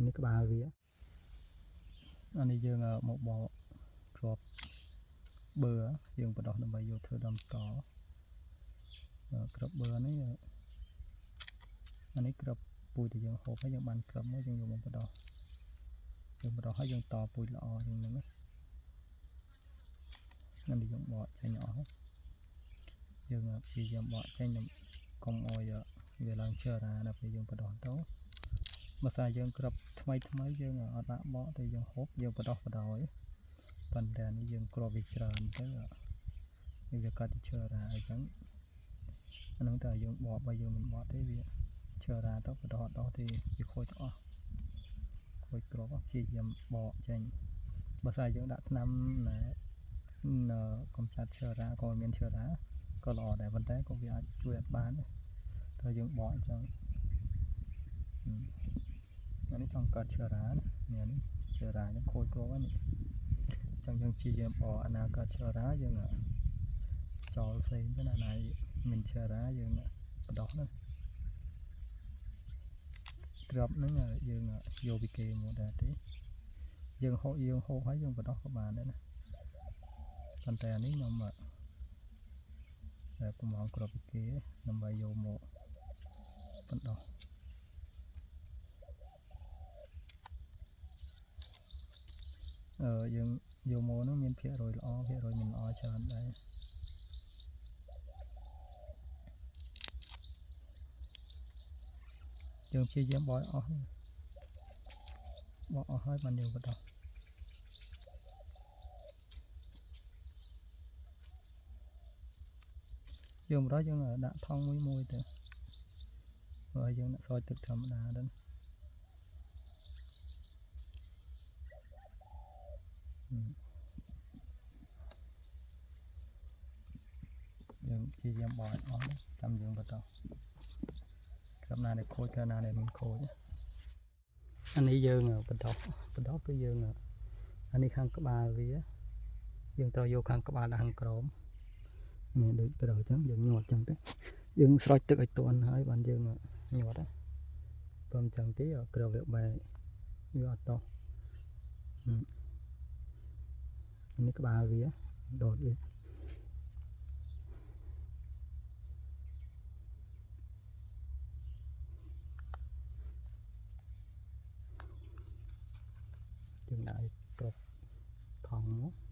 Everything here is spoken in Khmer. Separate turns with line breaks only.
នេះក្បាលវាអានេះយើងមកបកគ្រាប់បឺយើងបដោះដើម្បីយកធ្វើដំតគ្រាប់បឺនេះអានេះគ្រាប់ពូជដែលយើងហូបហើយយើងបានគ្រាប់មកយើងយកមកបដោះហើយយើងតពូជល្អជាងហ្នឹងណានេះយើងបកចេញអស់យើងព្យាយាមបកចេញកុំឲ្យវាឡើងជើរ៉ាដល់ពេលយើងបដោះទៅបើស្អីយើងគ្រាប់ថ្មីយើងអត់ដាក់បកទៅយើងហូបយើងបដោះបដោយប៉ុន្តែនេះយើងគ្រាប់វាច្រើនទៅវាកាត់ទៅជើរ៉ាអញ្ចឹងអានោះតែយើងបកបើយើងមិនបកទេវាជើរ៉ាទៅបដោះទៅវាខូចអស់ខូចគ្រាប់ព្យាយាមបកចេញបើស្អីយើងដាក់ថ្នាំកំចាត់ជើរ៉ាក៏មានជើរ៉ាក៏ល្អដែរប៉ុន្តែក៏វាអាចជួយអត់បានតែយើងបកអញ្ចឹងអានេះចង់កាត់ជើរ៉ានេះជើរ៉ាយើងខូចគ្រាប់ហ្នឹងអញ្ចឹងយើងព្យាយាមបកអាណាកាត់ជើរ៉ាយើងចោលផ្សេងទៅណាមានជើរ៉ាយើងបដោះហ្នឹងគ្រាប់ហ្នឹងយើងយកពីគេមកដែរទេយើងហូបហើយយើងបដោះក៏បានដែរណាប៉ុន្តែអានេះខ្ញុំតែប្រមងគ្រាប់ពីគេដើម្បីយកមកបដោះយើងយកមកនោះមានភាគរយល្អភាគរយមិនល្អច្រើនដែរយើងព្យាយាមបកអស់ហើយបានយើងបដោះយើងបដោះយើងដាក់ថង់មួយទៅហើយយើងដាក់ស្រោចទឹកធម្មតាទៅយើងព្យាយាមបកអស់ចាំយើងបដោះគ្រាប់ណាដែលខូចគ្រាប់ណាដែលមិនខូចអានេះយើងបដោះគឺយើងអានេះខាងក្បាលវាយើងត្រូវយកខាងក្បាលដល់ខាងក្រោមនេះដូចប្រអញ្ចឹងយើងញាត់អញ្ចឹងទៅយើងស្រោចទឹកឲ្យទន់ហើយបានយើងញាត់ព្រមអញ្ចឹងទេគ្រាប់វាបែកវាអត់តោះនេះក្បាលវាដុតវាយើងដាក់ឲ្យគ្រប់ថងមក